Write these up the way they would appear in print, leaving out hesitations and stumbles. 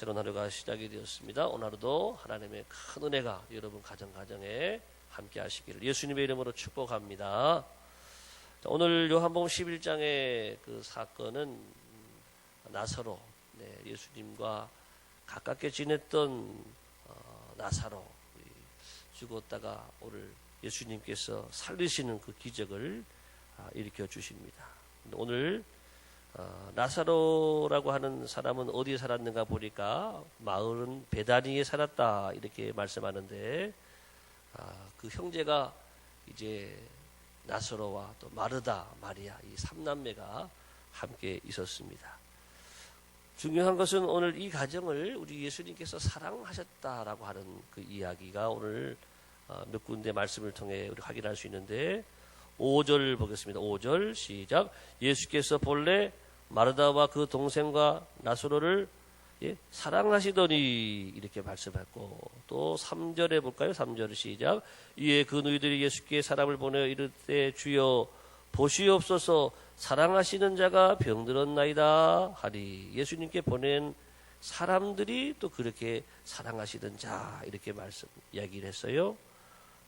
새로운 하루가 시작이 되었습니다. 오늘 하루도 하나님의 큰 은혜가 여러분 가정에 함께 하시기를 예수님의 이름으로 축복합니다. 오늘 요한복음 11장의 그 사건은 나사로, 예수님과 가깝게 지냈던 나사로, 죽었다가 오늘 예수님께서 살리시는 그 기적을 일으켜 주십니다. 오늘 나사로라고 하는 사람은 어디에 살았는가 보니까 마을은 베다니에 살았다 이렇게 말씀하는데, 그 형제가 이제 나사로와 또 마르다, 마리아 이 삼남매가 함께 있었습니다. 중요한 것은 오늘 이 가정을 우리 예수님께서 사랑하셨다라고 하는 그 이야기가 오늘 몇 군데 말씀을 통해 우리 확인할 수 있는데, 5절 보겠습니다. 5절 시작. 예수께서 본래 마르다와 그 동생과 나사로를 사랑하시더니 이렇게 말씀했고, 또 3절에 볼까요? 3절 시작. 이에 그 너희들이 예수께 사람을 보내어 이르되 주여 보시옵소서 사랑하시는 자가 병들었나이다 하리. 예수님께 보낸 사람들이 또 그렇게 사랑하시던 자 이렇게 말씀 이야기를 했어요.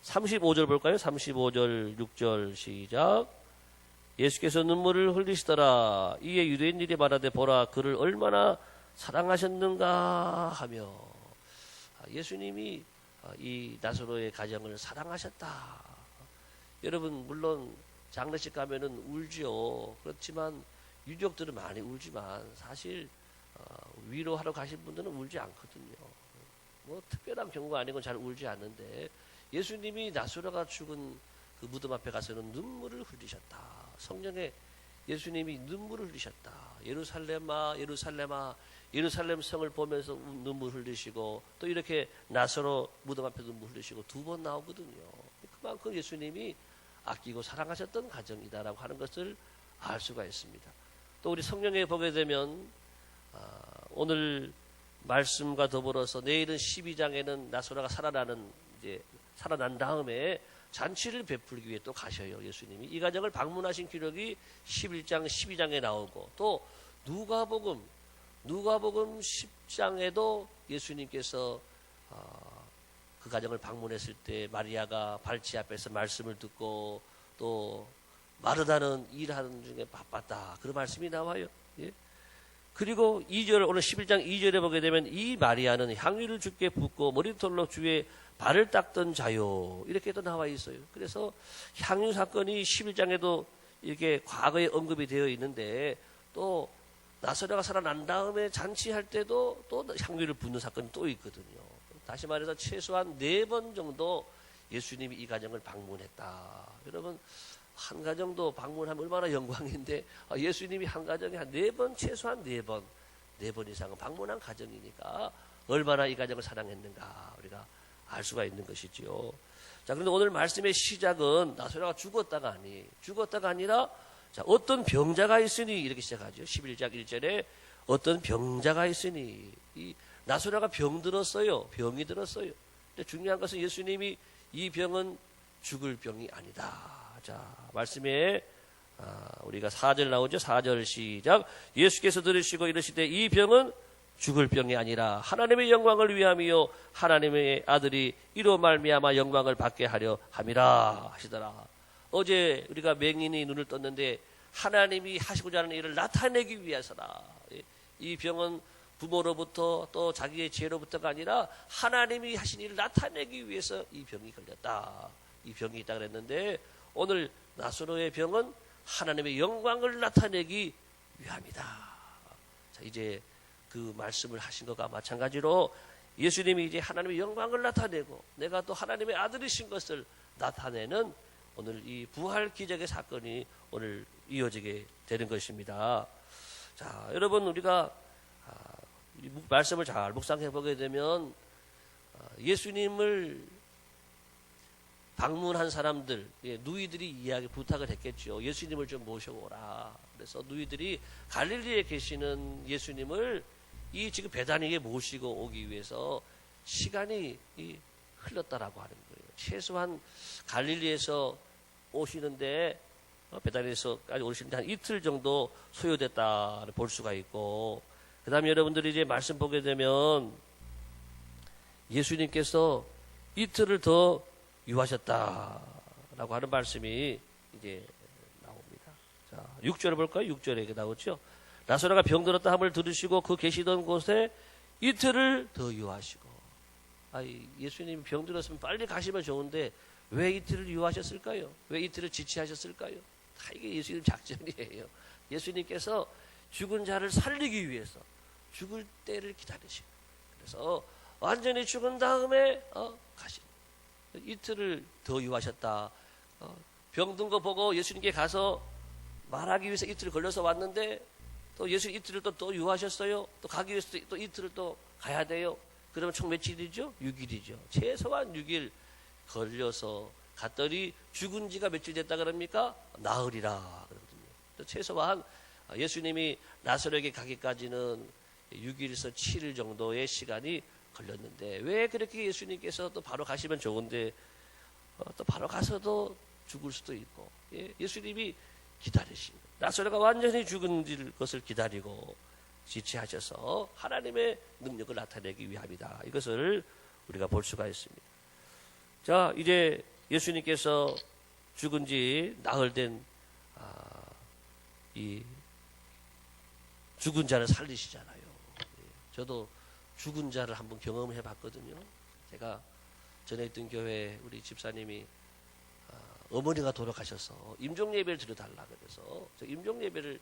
35절 볼까요? 35절 6절 시작. 예수께서 눈물을 흘리시더라. 이에 유대인들이 말하되 보라 그를 얼마나 사랑하셨는가 하며, 예수님이 이 나사로의 가정을 사랑하셨다. 여러분 물론 장례식 가면은 울죠. 그렇지만 유족들은 많이 울지만 사실 위로하러 가신 분들은 울지 않거든요. 뭐 특별한 경우가 아니고 잘 울지 않는데, 예수님이 나사로가 죽은 그 무덤 앞에 가서는 눈물을 흘리셨다. 성령에 예수님이 눈물을 흘리셨다. 예루살렘아 예루살렘아 예루살렘 성을 보면서 눈물 흘리시고, 또 이렇게 나사로 무덤 앞에 눈물 흘리시고 두 번 나오거든요. 그만큼 예수님이 아끼고 사랑하셨던 가정이다라고 하는 것을 알 수가 있습니다. 또 우리 성령에 보게 되면 오늘 말씀과 더불어서 내일은 12장에는 나사로가 살아난 다음에 잔치를 베풀기 위해 또 가셔요. 예수님이 이 가정을 방문하신 기록이 11장 12장에 나오고, 또 누가복음 10장에도 예수님께서 그 가정을 방문했을 때 마리아가 발치 앞에서 말씀을 듣고, 또 마르다는 일하는 중에 바빴다 그런 말씀이 나와요. 예? 그리고 2절, 오늘 11장 2절에 보게 되면 이 마리아는 향유를 주께 붓고 머리털로 주의 발을 닦던 자요 이렇게 또 나와 있어요. 그래서 향유 사건이 11장에도 이렇게 과거에 언급이 되어 있는데, 또 나사로가 살아난 다음에 잔치할 때도 또 향유를 붓는 사건이 또 있거든요. 다시 말해서 최소한 4번 정도 예수님이 이 가정을 방문했다. 여러분 한 가정도 방문하면 얼마나 영광인데, 예수님이 한 가정에 한 4번, 최소한 4번 이상은 방문한 가정이니까 얼마나 이 가정을 사랑했는가 우리가 알 수가 있는 것이지요. 자, 그런데 오늘 말씀의 시작은 나사로가 죽었다가 아니라 어떤 병자가 있으니 이렇게 시작하죠. 11장 1절에 어떤 병자가 있으니, 이 나사로가 병이 들었어요. 근데 중요한 것은 예수님이 이 병은 죽을 병이 아니다. 자, 말씀에 우리가 4절 나오죠. 4절 시작. 예수께서 들으시고 이르시되 이 병은 죽을 병이 아니라 하나님의 영광을 위함이요 하나님의 아들이 이로 말미암아 영광을 받게 하려 함이라 하시더라. 어제 우리가 맹인이 눈을 떴는데 하나님이 하시고자 하는 일을 나타내기 위해서라. 이 병은 부모로부터 또 자기의 죄로부터가 아니라 하나님이 하신 일을 나타내기 위해서 이 병이 걸렸다. 이 병이 있다 그랬는데, 오늘 나사로의 병은 하나님의 영광을 나타내기 위함이다. 자, 이제 그 말씀을 하신 것과 마찬가지로 예수님이 이제 하나님의 영광을 나타내고 내가 또 하나님의 아들이신 것을 나타내는 오늘 이 부활 기적의 사건이 오늘 이어지게 되는 것입니다. 자, 여러분 우리가 이 말씀을 잘 묵상해 보게 되면 예수님을 방문한 사람들, 누이들이 이야기 부탁을 했겠죠. 예수님을 좀 모셔오라. 그래서 누이들이 갈릴리에 계시는 예수님을 이 지금 베다니에 모시고 오기 위해서 시간이 흘렀다라고 하는 거예요. 최소한 갈릴리에서 오시는데 베다니에서까지 오시는데 한 이틀 정도 소요됐다 볼 수가 있고, 그 다음에 여러분들이 이제 말씀 보게 되면 예수님께서 이틀을 더 유하셨다라고 하는 말씀이 이제 나옵니다. 자, 6절을 볼까요? 6절에 나오죠. 나사로가 병들었다 함을 들으시고 그 계시던 곳에 이틀을 더 유하시고. 예수님이 병들었으면 빨리 가시면 좋은데 왜 이틀을 유하셨을까요? 왜 이틀을 지체하셨을까요? 다 이게 예수님 작전이에요. 예수님께서 죽은 자를 살리기 위해서 죽을 때를 기다리시고, 그래서 완전히 죽은 다음에 가신 이틀을 더 유하셨다. 병든 거 보고 예수님께 가서 말하기 위해서 이틀을 걸려서 왔는데 또 예수님 이틀을 또 유하셨어요. 또 가기 위해서 또 이틀을 또 가야 돼요. 그러면 총 며칠이죠? 6일이죠. 최소한 6일 걸려서 갔더니 죽은 지가 며칠 됐다 그럽니까? 나흘이라 그러거든요. 최소한 예수님이 나사로에게 가기까지는 6일에서 7일 정도의 시간이 걸렸는데 왜 그렇게 예수님께서 또 바로 가시면 좋은데 또 바로 가서도 죽을 수도 있고, 예수님이 기다리신 거예요. 나사로가 완전히 죽은 것을 기다리고 지체하셔서 하나님의 능력을 나타내기 위함이다. 이것을 우리가 볼 수가 있습니다. 자, 이제 예수님께서 죽은 지 나흘 된 이 죽은 자를 살리시잖아요. 저도 죽은 자를 한번 경험해 봤거든요. 제가 전에 있던 교회 우리 집사님이 어머니가 돌아가셔서 임종 예배를 드려달라 그래서 저 임종 예배를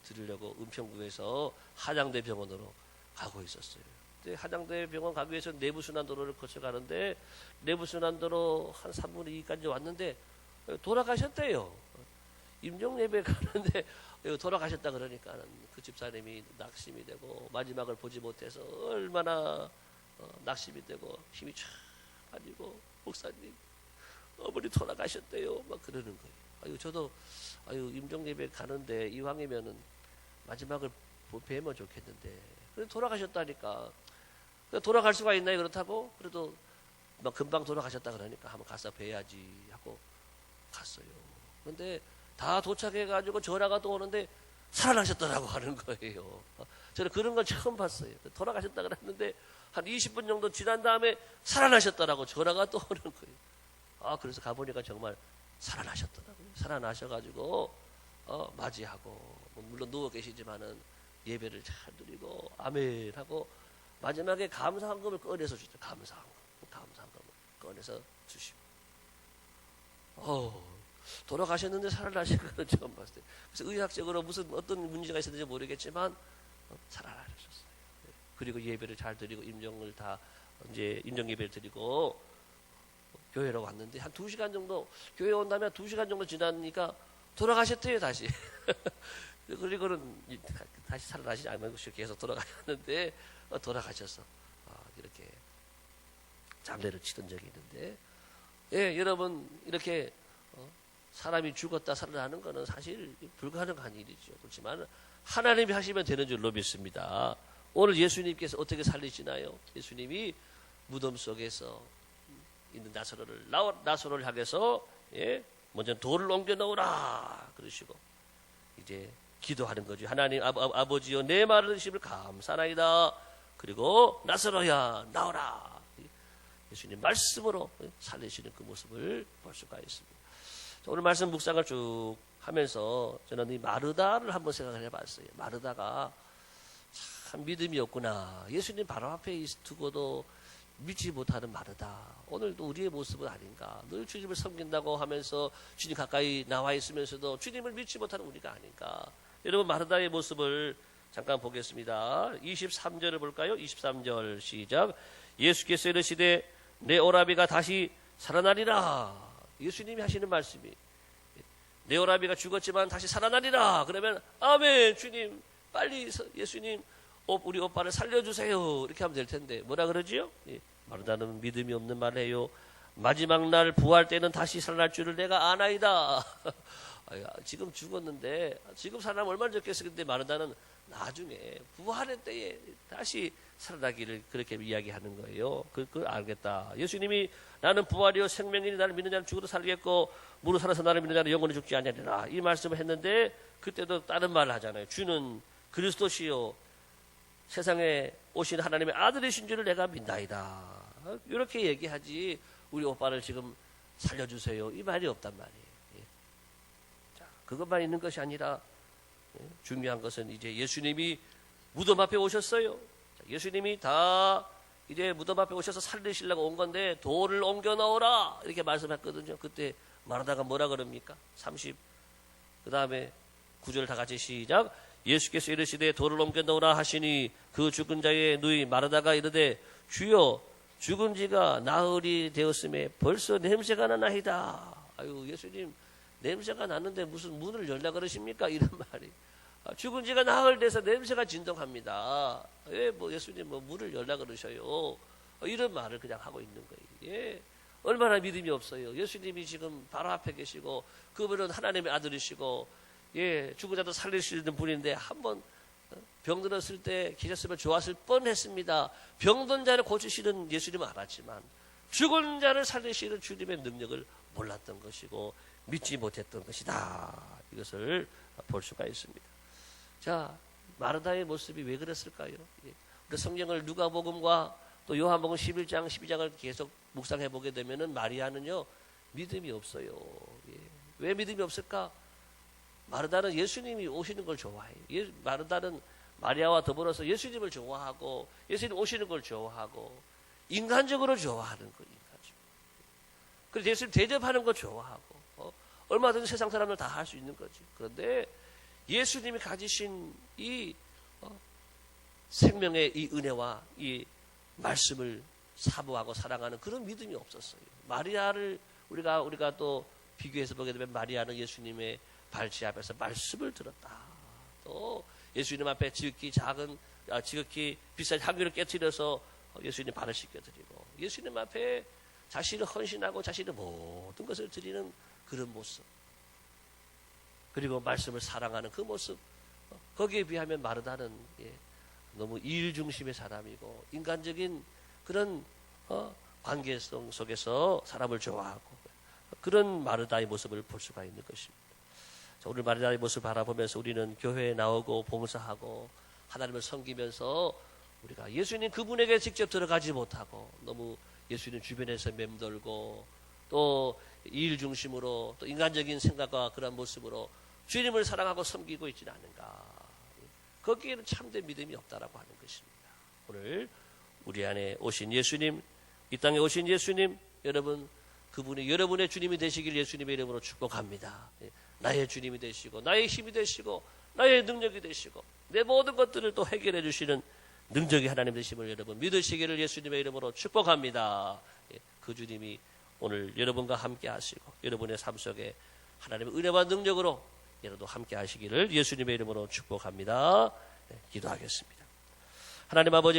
드리려고 은평구에서 한양대 병원으로 가고 있었어요. 근데 한양대 병원 가기 위해서 내부순환도로를 거쳐가는데 내부순환도로 한 3분의 2까지 왔는데 돌아가셨대요. 임종 예배 가는데 돌아가셨다 그러니까 그 집사님이 낙심이 되고 마지막을 보지 못해서 얼마나 낙심이 되고 힘이 쫙 빠지고 목사님 어머니 돌아가셨대요 막 그러는 거예요. 저도 임종 예배 가는데 이왕이면은 마지막을 뵈면 좋겠는데 그래도 돌아가셨다니까 돌아갈 수가 있나요? 그렇다고 그래도 막 금방 돌아가셨다 그러니까 한번 가서 뵈야지 하고 갔어요. 그런데 다 도착해가지고 전화가 또 오는데 살아나셨더라고 하는 거예요. 저는 그런 걸 처음 봤어요. 돌아가셨다 그랬는데 한 20분 정도 지난 다음에 살아나셨더라고 전화가 또 오는 거예요. 그래서 가보니까 정말 살아나셨더라고요. 살아나셔가지고 맞이하고 물론 누워 계시지만은 예배를 잘 드리고 아멘 하고 마지막에 감사한금을 꺼내서 주죠. 감사한금을 꺼내서 주시고 돌아가셨는데 살아나신 건 처음 봤어요. 그래서 의학적으로 무슨 어떤 문제가 있었는지 모르겠지만 살아나셨어요. 그리고 예배를 잘 드리고 임종을 다 이제 임종 예배를 드리고 교회로 왔는데 한 2시간 정도 교회 온다면 2시간 정도 지나니까 돌아가셨대요 다시. 그리고는 다시 살아나시지 않는 것이 계속 돌아가셨는데 돌아가셔서 이렇게 잠대를 치던 적이 있는데 여러분 이렇게 사람이 죽었다 살아나는 것은 사실 불가능한 일이죠. 그렇지만 하나님이 하시면 되는 줄로 믿습니다. 오늘 예수님께서 어떻게 살리시나요? 예수님이 무덤 속에서 있는 나사로를 향해서 먼저 돌을 옮겨 놓으라 그러시고 이제 기도하는 거죠. 하나님 아버지여 내 말을 들으심을 감사나이다. 그리고 나사로야 나오라. 예수님 말씀으로 살리시는 그 모습을 볼 수가 있습니다. 오늘 말씀 묵상을 쭉 하면서 저는 이 마르다를 한번 생각을 해봤어요. 마르다가 참 믿음이 없구나. 예수님 바로 앞에 두고도 믿지 못하는 마르다. 오늘도 우리의 모습은 아닌가. 늘 주님을 섬긴다고 하면서 주님 가까이 나와 있으면서도 주님을 믿지 못하는 우리가 아닌가. 여러분 마르다의 모습을 잠깐 보겠습니다. 23절을 볼까요? 23절 시작. 예수께서 이르시되 내 오라비가 다시 살아나리라. 예수님이 하시는 말씀이 내 오라비가 죽었지만 다시 살아나리라. 그러면 아멘 주님 빨리 예수님 우리 오빠를 살려주세요 이렇게 하면 될 텐데 뭐라 그러지요? 마르다는 믿음이 없는 말을 해요. 마지막 날 부활 때는 다시 살아날 줄을 내가 아나이다. 지금 죽었는데 지금 살아나면 얼마나 좋겠어. 근데 마르다는 나중에 부활의 때에 다시 살아나기를 그렇게 이야기하는 거예요. 그걸 알겠다. 예수님이 나는 부활이요 생명이니 나를 믿는 자는 죽어도 살겠고 무릇 살아서 나를 믿는 자는 영원히 죽지 아니하리라 이 말씀을 했는데 그때도 다른 말을 하잖아요. 주는 그리스도시요 세상에 오신 하나님의 아들이신 줄을 내가 믿나이다. 이렇게 얘기하지 우리 오빠를 지금 살려주세요 이 말이 없단 말이에요. 자, 그것만 있는 것이 아니라 중요한 것은 이제 예수님이 무덤 앞에 오셨어요. 예수님이 다 이제 무덤 앞에 오셔서 살리시려고 온 건데 돌을 옮겨 넣어라 이렇게 말씀했거든요. 그때 마르다가 뭐라 그럽니까? 30 그 다음에 9절 다 같이 시작. 예수께서 이르시되 돌을 옮겨 넣으라 하시니 그 죽은 자의 누이 마르다가 이르되 주여 죽은 지가 나흘이 되었음에 벌써 냄새가 나나이다. 아유 예수님 냄새가 났는데 무슨 문을 열라 그러십니까? 이런 말이. 죽은 지가 나흘 돼서 냄새가 진동합니다. 왜 뭐 예수님 뭐 문을 열라 그러셔요? 이런 말을 그냥 하고 있는 거예요. 예. 얼마나 믿음이 없어요. 예수님이 지금 바로 앞에 계시고 그분은 하나님의 아들이시고 예, 죽은 자도 살릴 수 있는 분인데 한번 병들었을 때 계셨으면 좋았을 뻔했습니다. 병든 자를 고치시는 예수님은 알았지만 죽은 자를 살리시는 주님의 능력을 몰랐던 것이고 믿지 못했던 것이다. 이것을 볼 수가 있습니다. 자, 마르다의 모습이 왜 그랬을까요? 예. 우리 성경을 누가복음과 또 요한복음 11장, 12장을 계속 묵상해 보게 되면은 마리아는요 믿음이 없어요. 예. 왜 믿음이 없을까? 마르다는 예수님이 오시는 걸 좋아해요. 마르다는 마리아와 더불어서 예수님을 좋아하고 예수님 오시는 걸 좋아하고 인간적으로 좋아하는 거 인간적으로. 그래서 예수님 대접하는 거 좋아하고 얼마든지 세상 사람들 다 할 수 있는 거지. 그런데 예수님이 가지신 이 생명의 이 은혜와 이 말씀을 사모하고 사랑하는 그런 믿음이 없었어요. 마리아를 우리가 또 비교해서 보게 되면 마리아는 예수님의 발치 앞에서 말씀을 들었다. 또 예수님 앞에 지극히 비싼 향유를 깨뜨려서 예수님 발을 씻겨드리고 예수님 앞에 자신을 헌신하고 자신의 모든 것을 드리는 그런 모습. 그리고 말씀을 사랑하는 그 모습. 거기에 비하면 마르다는 너무 일 중심의 사람이고 인간적인 그런 관계성 속에서 사람을 좋아하고 그런 마르다의 모습을 볼 수가 있는 것입니다. 자, 오늘 마르다의 모습을 바라보면서 우리는 교회에 나오고 봉사하고 하나님을 섬기면서 우리가 예수님 그분에게 직접 들어가지 못하고 너무 예수님 주변에서 맴돌고 또 일 중심으로 또 인간적인 생각과 그런 모습으로 주님을 사랑하고 섬기고 있지는 않은가. 거기에는 참된 믿음이 없다라고 하는 것입니다. 오늘 우리 안에 오신 예수님, 이 땅에 오신 예수님, 여러분 그분이 여러분의 주님이 되시길 예수님의 이름으로 축복합니다. 나의 주님이 되시고 나의 힘이 되시고 나의 능력이 되시고 내 모든 것들을 또 해결해 주시는 능력이 하나님 되심을 여러분 믿으시기를 예수님의 이름으로 축복합니다. 그 주님이 오늘 여러분과 함께 하시고 여러분의 삶 속에 하나님의 은혜와 능력으로 여러분도 함께 하시기를 예수님의 이름으로 축복합니다. 기도하겠습니다. 하나님 아버지